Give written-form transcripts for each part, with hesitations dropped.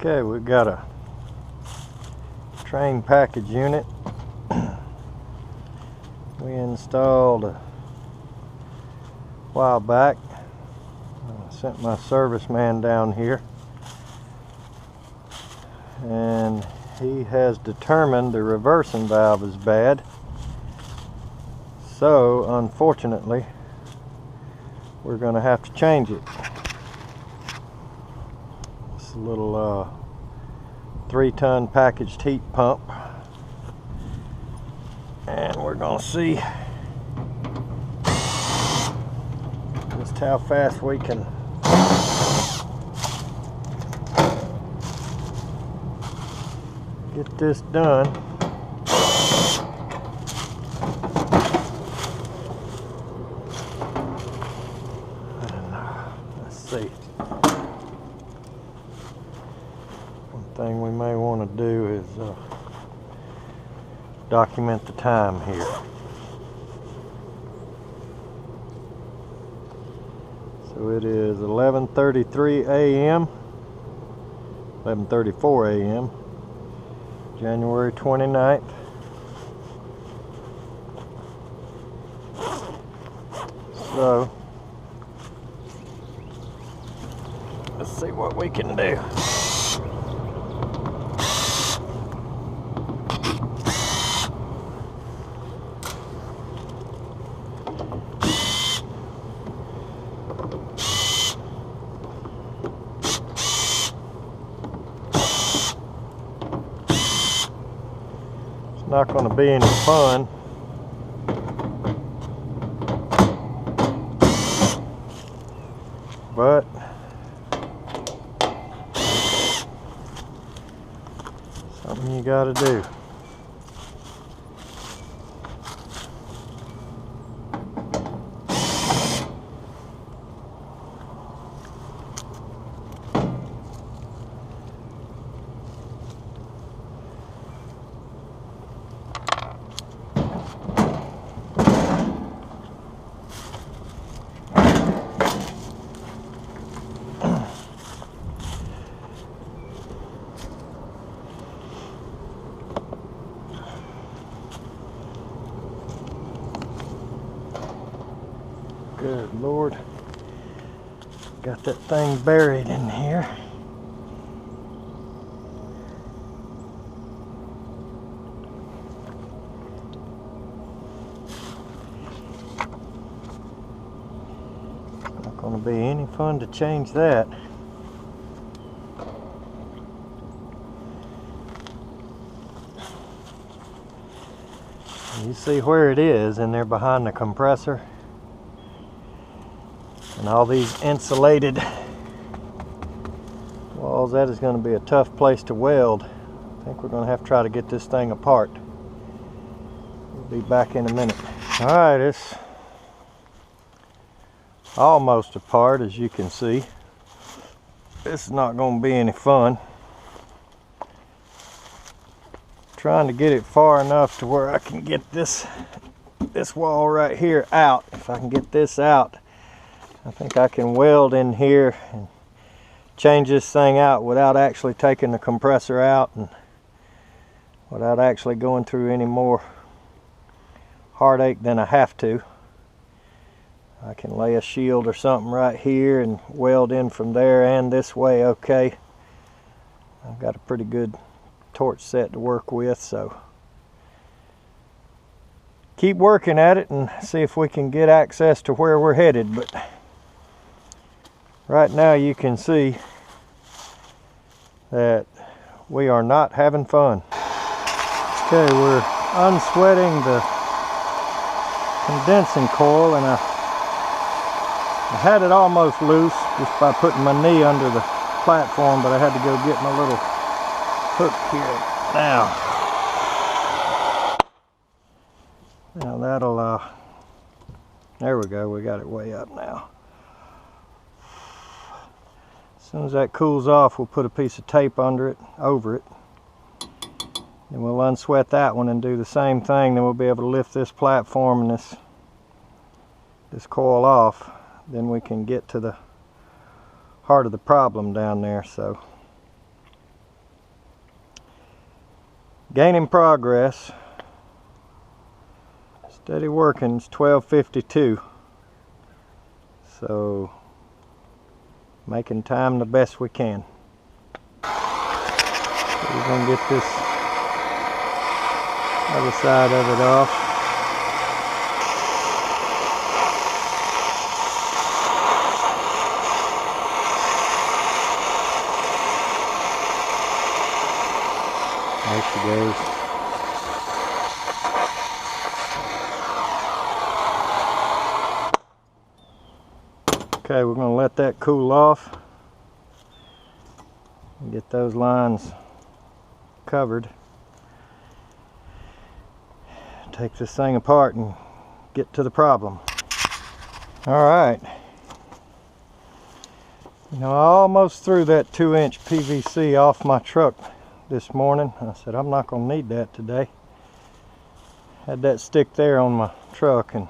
Okay, we've got a Trane package unit we installed a while back. I sent my serviceman down here, and he has determined the reversing valve is bad. So unfortunately, we're going to have to change it. It's a little 3-ton packaged heat pump, and we're going to see just how fast we can get this done. Let's see. One thing we may want to do is document the time here. So it is 11:33 a.m. 11:34 a.m. January 29th. So let's see what we can do. Not going to be any fun. But something you got to do. Good Lord, got that thing buried in here. Not going to be any fun to change that. You see where it is in there behind the compressor? And all these insulated walls, that is going to be a tough place to weld. I think we're going to have to try to get this thing apart. We'll be back in a minute. Alright, it's almost apart, as you can see. This is not going to be any fun. Trying to get it far enough to where I can get this wall right here out. If I can get this out, I think I can weld in here and change this thing out without actually taking the compressor out and without actually going through any more heartache than I have to. I can lay a shield or something right here and weld in from there and this way okay. I've got a pretty good torch set to work with, so keep working at it and see if we can get access to where we're headed. But right now you can see that we are not having fun. Okay, we're unsweating the condensing coil, and I had it almost loose just by putting my knee under the platform, but I had to go get my little hook here. Now that'll there we go, we got it way up now. As soon as that cools off, we'll put a piece of tape over it, and we'll unsweat that one and do the same thing. Then we'll be able to lift this platform and this coil off. Then we can get to the heart of the problem down there. So Gaining progress. Steady working. It's 12:52. So making time the best we can. So we're gonna get this other side of it off. There she goes. Okay, we're going to let that cool off and get those lines covered. Take this thing apart and get to the problem. Alright. You know, I almost threw that 2-inch PVC off my truck this morning. I said I'm not going to need that today. Had that stick there on my truck, and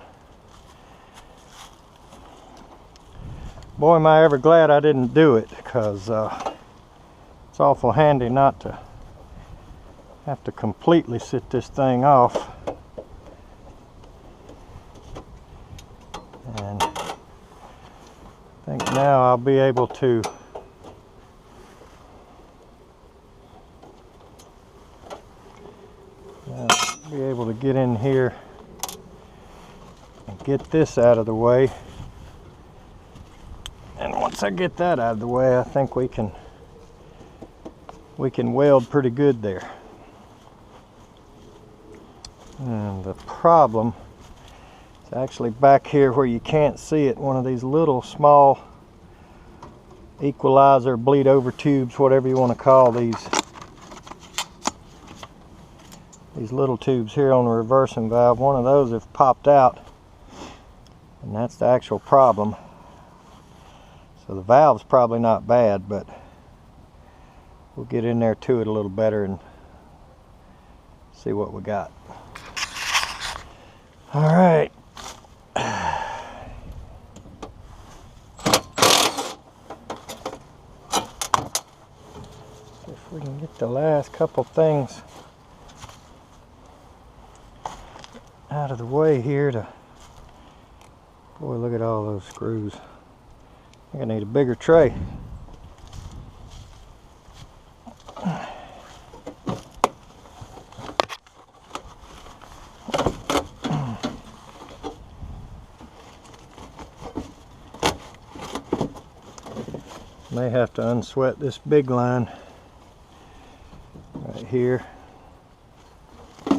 boy am I ever glad I didn't do it, because it's awful handy not to have to completely sit this thing off. And I think now I'll be able to get in here and get this out of the way. And once I get that out of the way, I think we can weld pretty good there. And the problem is actually back here where you can't see it. One of these little small equalizer bleed over tubes, whatever you want to call these little tubes here on the reversing valve, one of those have popped out, and that's the actual problem. So the valve's probably not bad, but we'll get in there to it a little better and see what we got. All right. See if we can get the last couple things out of the way here to, boy, look at all those screws. I think I need a bigger tray. May have to unsweat this big line right here. I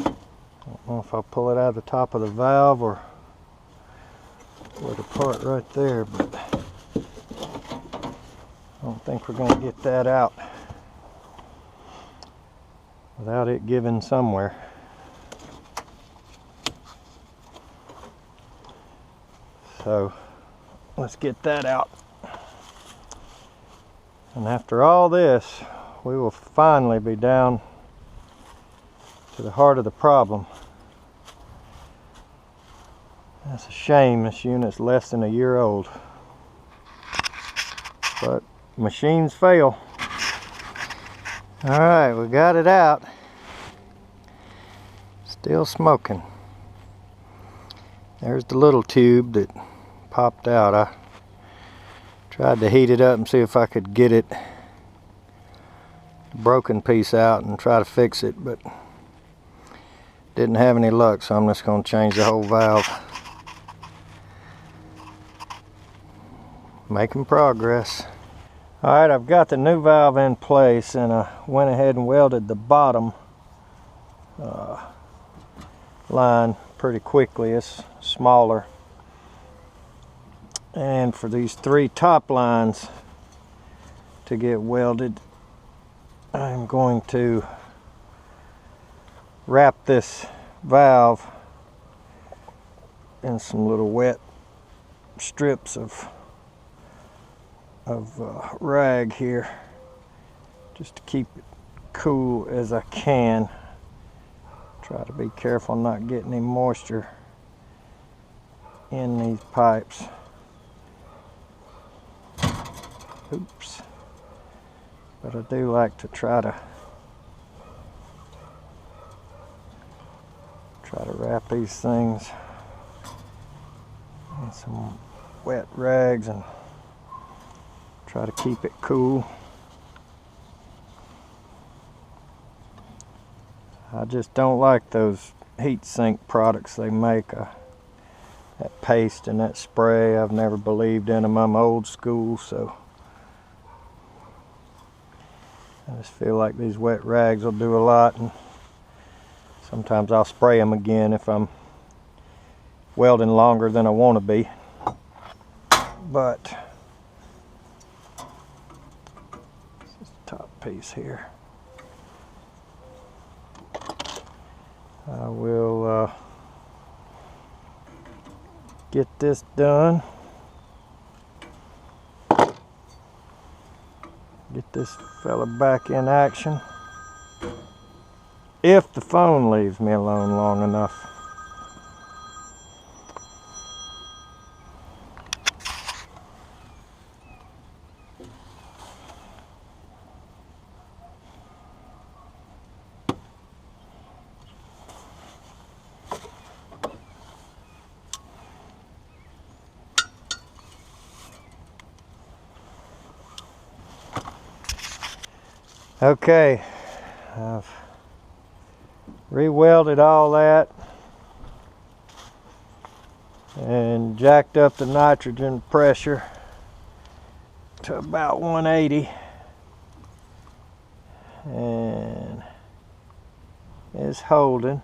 don't know if I'll pull it out of the top of the valve or the part right there, but I don't think we're going to get that out without it giving somewhere. So let's get that out. And after all this, we will finally be down to the heart of the problem. That's a shame, this unit's less than a year old. But machines fail. Alright, we got it out. Still smoking. There's the little tube that popped out. I tried to heat it up and see if I could get it broken piece out and try to fix it, but didn't have any luck, so I'm just going to change the whole valve. Making progress. Alright, I've got the new valve in place, and I went ahead and welded the bottom line pretty quickly. It's smaller. And for these 3 top lines to get welded, I'm going to wrap this valve in some little wet strips of rag here, just to keep it cool as I can. Try to be careful not getting any moisture in these pipes. Oops. But I do like to try to wrap these things in some wet rags and try to keep it cool. I just don't like those heat sink products they make. That paste and that spray, I've never believed in them. I'm old school, so I just feel like these wet rags will do a lot, and sometimes I'll spray them again if I'm welding longer than I want to be. But this is the top piece here. I will get this done. Get this fella back in action. If the phone leaves me alone long enough. Okay, I've re-welded all that and jacked up the nitrogen pressure to about 180, and it's holding.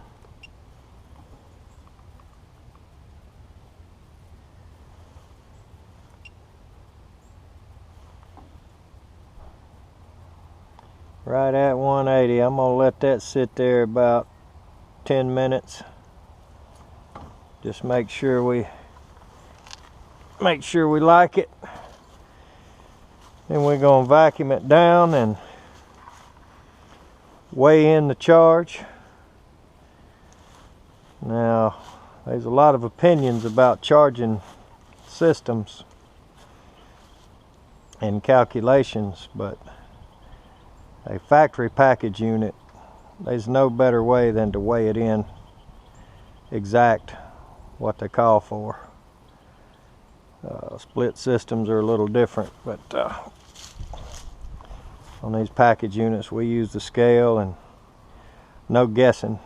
Right at 180. I'm gonna let that sit there about 10 minutes. Just make sure we like it. Then we're gonna vacuum it down and weigh in the charge. Now, there's a lot of opinions about charging systems and calculations, but a factory package unit, there's no better way than to weigh it in exact what they call for. Split systems are a little different, but on these package units we use the scale, and no guessing,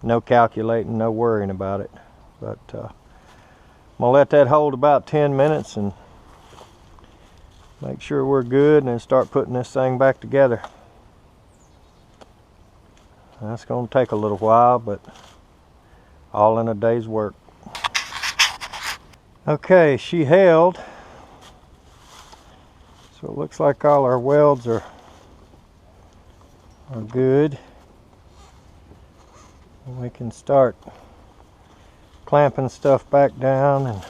no calculating, no worrying about it. But I'm gonna let that hold about 10 minutes and make sure we're good, and then start putting this thing back together. That's going to take a little while, but all in a day's work. Okay, she held. So it looks like all our welds are good. And we can start clamping stuff back down and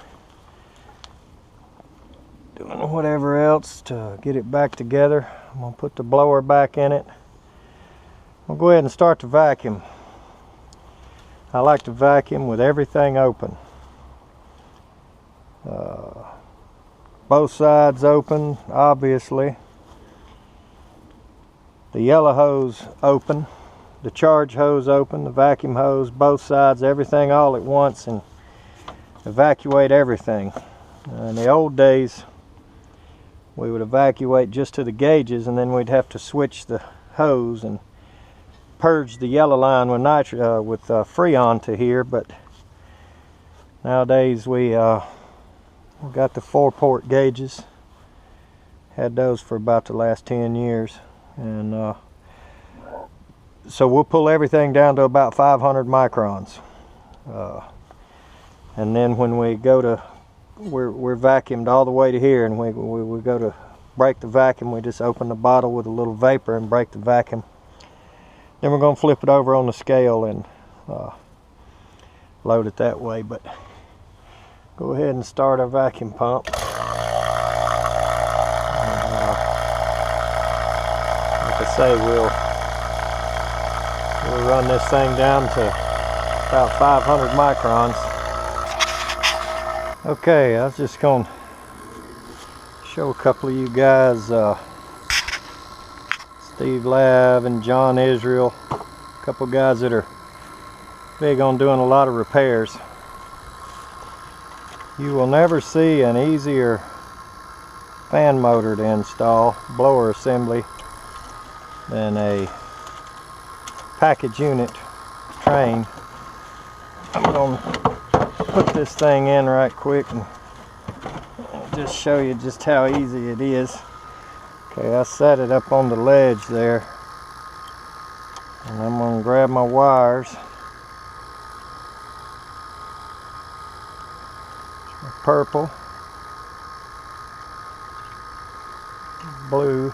doing whatever else to get it back together. I'm going to put the blower back in it. I'll go ahead and start the vacuum. I like to vacuum with everything open. Both sides open, obviously. The yellow hose open, the charge hose open, the vacuum hose, both sides, everything all at once, and evacuate everything. In the old days, we would evacuate just to the gauges, and then we'd have to switch the hose and purge the yellow line with Freon to here. But nowadays we got the 4-port gauges. Had those for about the last 10 years, and so we'll pull everything down to about 500 microns, and then when we go to we're vacuumed all the way to here, and we go to break the vacuum, we just open the bottle with a little vapor and break the vacuum. Then we're going to flip it over on the scale and load it that way. But go ahead and start our vacuum pump. Like I say, we'll run this thing down to about 500 microns. Okay, I was just going to show a couple of you guys, Steve Lav and John Israel, a couple guys that are big on doing a lot of repairs. You will never see an easier fan motor to install, blower assembly, than a package unit Trane. I'm going to put this thing in right quick and just show you just how easy it is. Okay, I set it up on the ledge there, and I'm going to grab my wires. Purple, blue,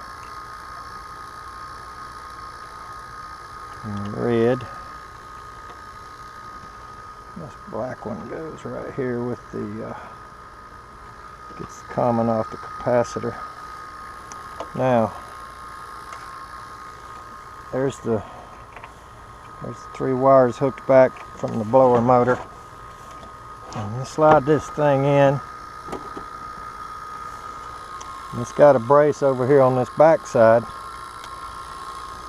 and red. This black one goes right here with the gets the common off the capacitor. Now there's the 3 wires hooked back from the blower motor. And you slide this thing in. And it's got a brace over here on this back side.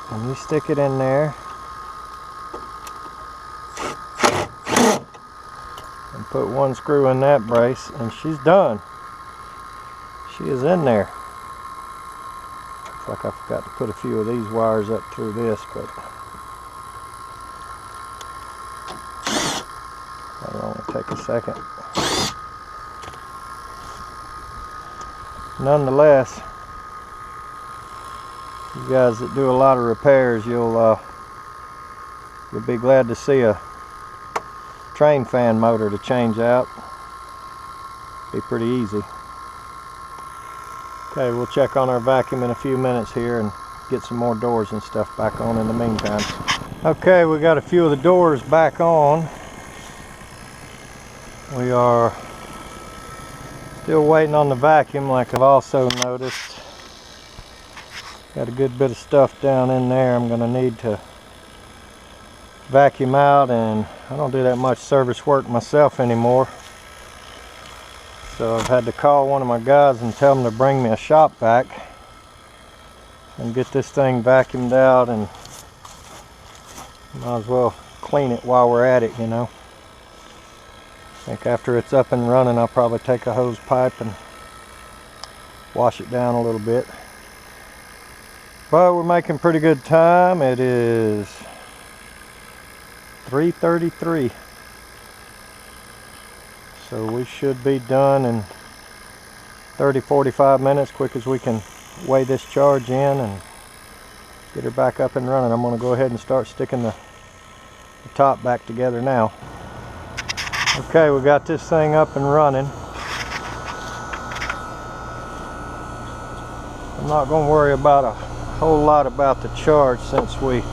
And you stick it in there. And put 1 screw in that brace, and she's done. She is in there. Looks like I forgot to put a few of these wires up through this, but that'll only take a second. Nonetheless, you guys that do a lot of repairs, you'll be glad to see a Trane fan motor to change out. Be pretty easy. Okay, we'll check on our vacuum in a few minutes here and get some more doors and stuff back on in the meantime. Okay, we got a few of the doors back on. We are still waiting on the vacuum, like I've also noticed. Got a good bit of stuff down in there I'm going to need to vacuum out, and I don't do that much service work myself anymore. So I've had to call one of my guys and tell them to bring me a shop vac and get this thing vacuumed out, and might as well clean it while we're at it, you know. I think after it's up and running, I'll probably take a hose pipe and wash it down a little bit. But we're making pretty good time. It is 3:33. So we should be done in 30-45 minutes, quick as we can weigh this charge in and get her back up and running. I'm going to go ahead and start sticking the top back together now. Okay, we got this thing up and running. I'm not going to worry about a whole lot about the charge since we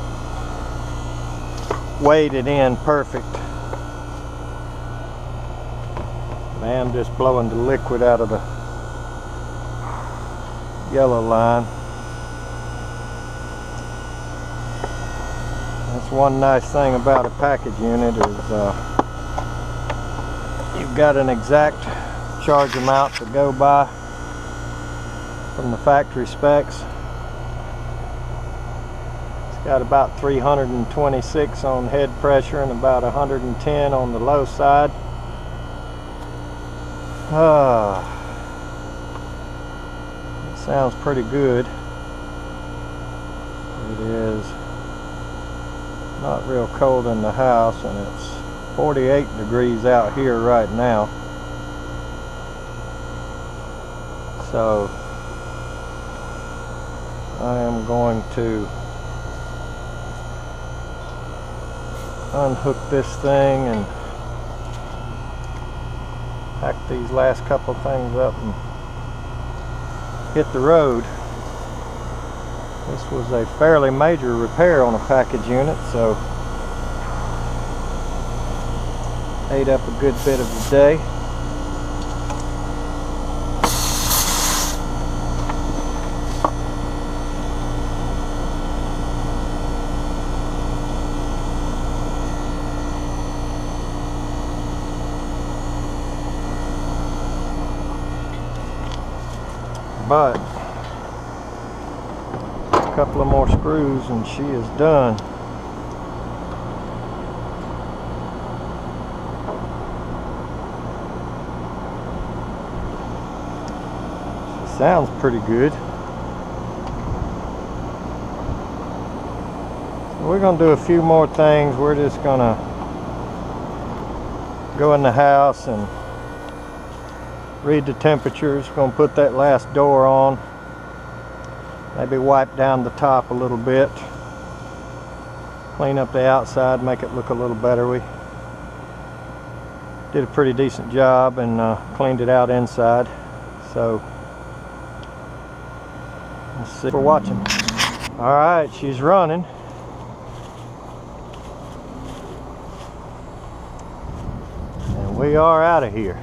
weighed it in perfect. Man, I'm just blowing the liquid out of the yellow line. That's one nice thing about a package unit is you've got an exact charge amount to go by from the factory specs. It's got about 326 on head pressure and about 110 on the low side. It sounds pretty good. It is not real cold in the house, and it's 48 degrees out here right now. So I am going to unhook this thing and pack these last couple things up and hit the road. This was a fairly major repair on a package unit, so ate up a good bit of the day. But a couple of more screws and she is done. Sounds pretty good. So we're gonna do a few more things. We're just gonna go in the house and read the temperatures. Gonna put that last door on. Maybe wipe down the top a little bit. Clean up the outside, make it look a little better. We did a pretty decent job and cleaned it out inside. So let's see. For watching. All right, she's running. And we are out of here.